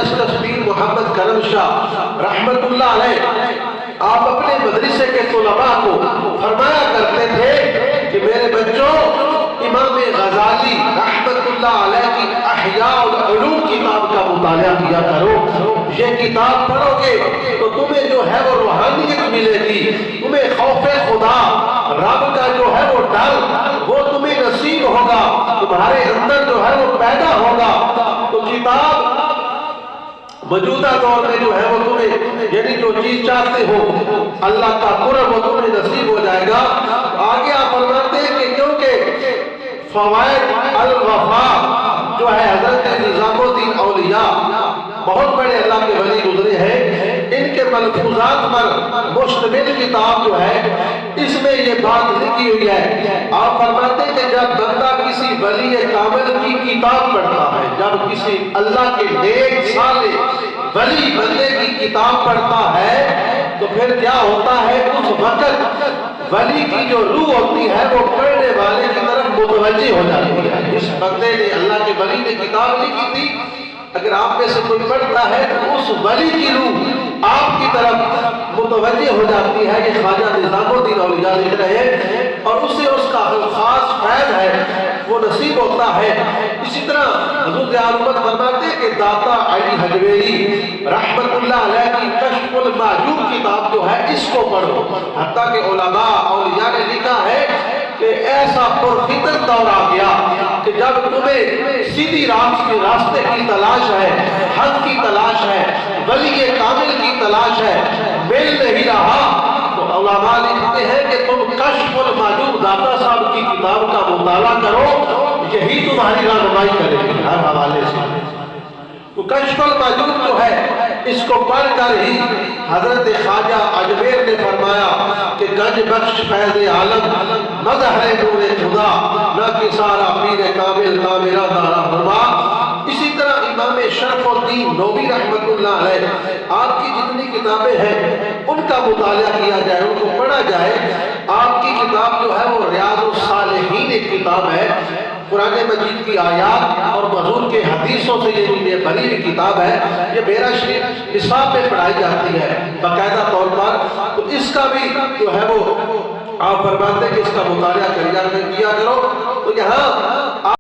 زبردست پیر محمد کرم شاہ رحمت اللہ علیہ آپ اپنے مدرسے کے طلباء کو فرمایا کرتے تھے کہ میرے بچوں امام غزالی رحمت اللہ علیہ کی احیاء العلوم کتاب کا مطالعہ کیا کرو، یہ کتاب پڑھو گے تو تمہیں جو ہے وہ روحانیت ملے گی، تمہیں خوف خدا رب کا جو ہے وہ ڈر وہ تمہیں نصیب ہوگا، تمہارے اندر جو ہے وہ پیدا ہوگا۔ تو کتاب موجودہ دور میں جو ہے وہ تمہیں یعنی جو چیز چاہتے ہو اللہ کا قرب وہ تمہیں نصیب ہو جائے گا۔ آگے آپ فرماتے ہیں کہ کیونکہ فوائد الوفا جو ہے حضرت نظام الدین اولیاء بہت بڑے اللہ کے ولی گزرے ہیں، ان کے ملفوظات پر مشتمل کتاب جو ہے اس میں یہ بات لکھی ہوئی ہے۔ آپ فرماتے ہیں کہ جب بندہ کسی ولی کامل کی کتاب پڑھتا ہے، جب کسی اللہ کے نیک صالح ولی بندے کی کتاب پڑھتا ہے تو پھر کیا ہوتا ہے، اس وقت ولی کی جو روح ہوتی ہے وہ پڑھنے والے کی طرف متوجہ ہو جاتی ہے۔ اس بندے نے اللہ کے ولی نے کتاب لکھی تھی، اگر آپ میں سے کوئی پڑھتا ہے تو اس ولی کی روح آپ کی طرف متوجہ ہو جاتی ہے۔ یہ خواجہ نظام الدین اولیاء لکھ رہے ہیں اور اسے اس کا خاص فیض ہے وہ نصیب ہوتا ہے۔ اسی طرح حضور عالمت فرماتے ہیں کہ داتا علی حجویری رحمت اللہ علیہ کی کشف المعجوب کتاب جو ہے اس کو پڑھو، حتیٰ کہ علماء اولیاء نے لکھا ہے کہ ایسا پرفتن دور آ گیا کہ جب تمہیں سیدھی راستے کی تلاش ہے، حق کی تلاش ہے، ولی کامل کی تلاش ہے، مل نہیں رہا تو علماء لکھتے ہیں کہ تم کشف المعجوب داتا صاحب کی کتاب کا مطالعہ کرو، یہی تمہاری رہنمائی کرے گی ہر حوالے سے۔ تو کشف المعجوب جو ہے اس کو پڑھ کر ہی حضرت خواجہ اجمیر نے فرمایا کہ گنج بخش فیض عالم مظہر نور خدا نہ کسارا پیر کامل کا میرا دارا فرما۔ اسی طرح امام شرف الدین نووی رحمت اللہ علیہ آپ کی جتنی کتابیں ہیں ان کا مطالعہ کیا جائے، ان کو پڑھا جائے۔ آپ کی کتاب جو ہے وہ ریاض الصالحین ایک کتاب ہے، قرآن مجید کی آیات اور حضور کے حدیثوں سے یہ بھری ہوئی کتاب ہے، یہ میرا شریف نصاب میں پڑھائی جاتی ہے باقاعدہ طور پر۔ تو اس کا بھی جو ہے وہ آپ فرماتے ہیں کہ اس کا مطالعہ کیا کرو۔ تو یہاں